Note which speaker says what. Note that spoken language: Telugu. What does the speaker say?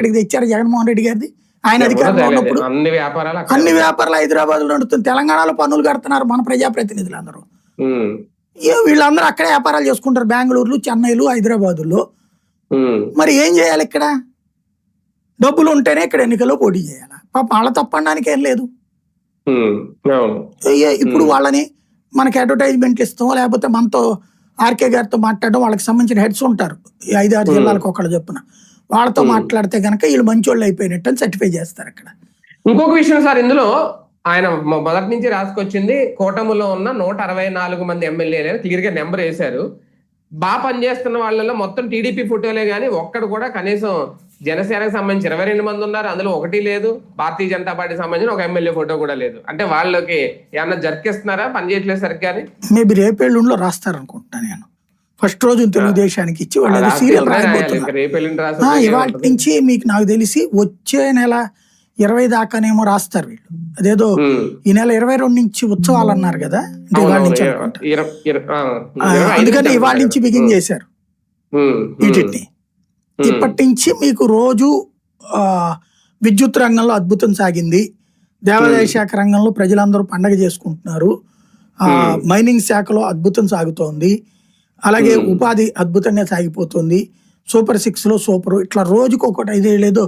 Speaker 1: ఇక్కడికి తెచ్చారు జగన్మోహన్ రెడ్డి గారిది. ఆయన అధికారంలో ఉన్నప్పుడు అన్ని వ్యాపారాలు హైదరాబాద్ లో నడుస్తుంది. తెలంగాణలో పన్నులు కడుతున్నారు మన ప్రజాప్రతినిధులు అందరూ. వీళ్ళందరూ అక్కడే వ్యాపారాలు చేసుకుంటారు, బెంగళూరులో, చెన్నైలు, హైదరాబాదులో. మరి ఏం చేయాలి? ఇక్కడ డబ్బులు ఉంటేనే ఇక్కడ ఎన్నికల్లో పోటీ చేయాలి. పాప వాళ్ళ తప్పడానికి ఏం లేదు. ఇప్పుడు వాళ్ళని మనకి అడ్వర్టైజ్మెంట్లు ఇస్తాం, లేకపోతే మనతో ఆర్కే గారితో మాట్లాడడం, వాళ్ళకి సంబంధించిన హెడ్స్ ఉంటారు 5-6 జిల్లాలకు ఒకళ్ళు చెప్పున, వాళ్ళతో మాట్లాడితే కనుక వీళ్ళు మంచోళ్ళు అయిపోయినట్టు అని సర్టిఫై చేస్తారు అక్కడ.
Speaker 2: ఇంకొక విషయం సార్, ఇందులో ఆయన మొదటి నుంచి రాసుకొచ్చింది కూటమిలో ఉన్న 164 మంది ఎమ్మెల్యేలు క్లియర్ గా నెంబర్ వేశారు. బాగా పనిచేస్తున్న వాళ్ళలో మొత్తం టీడీపీ ఫోటోలే కానీ ఒక్కడు కూడా కనీసం జనసేనకు సంబంధించి 22 మంది ఉన్నారు, అందులో ఒకటి లేదు. భారతీయ జనతా పార్టీ సంబంధించిన ఒక ఎమ్మెల్యే ఫోటో కూడా లేదు. అంటే వాళ్ళకి ఏమన్నా జరికిస్తున్నారా, పని చేయట్లేదు సరిగ్గా? మేబీ
Speaker 1: రేపేళ్ళులో రాస్తారు అనుకుంటున్నాను నేను. ఫస్ట్ రోజు తెలుగుదేశానికి ఇచ్చి వాళ్ళు సీరియల్ రాయబోతున్నారు. ఇవాళ నుంచి మీకు నాకు తెలిసి వచ్చే నెల 20 దాకానేమో రాస్తారు వీళ్ళు. అదేదో ఈ నెల 22 నుంచి ఉత్సవాలు అన్నారు కదా, ఇవాళ నుంచి అందుకని ఇవాళ నుంచి బిగిన్ చేశారు వీటిని. ఇప్పటి నుంచి మీకు రోజు విద్యుత్ రంగంలో అద్భుతం సాగింది, దేవాదాయ శాఖ రంగంలో ప్రజలందరూ పండగ చేసుకుంటున్నారు, మైనింగ్ శాఖలో అద్భుతం సాగుతోంది, అలాగే ఉపాధి అద్భుతంగా సాగిపోతుంది, సూపర్ 6 లో సూపర్, ఇట్లా రోజుకు ఒకటి 5 ఏదో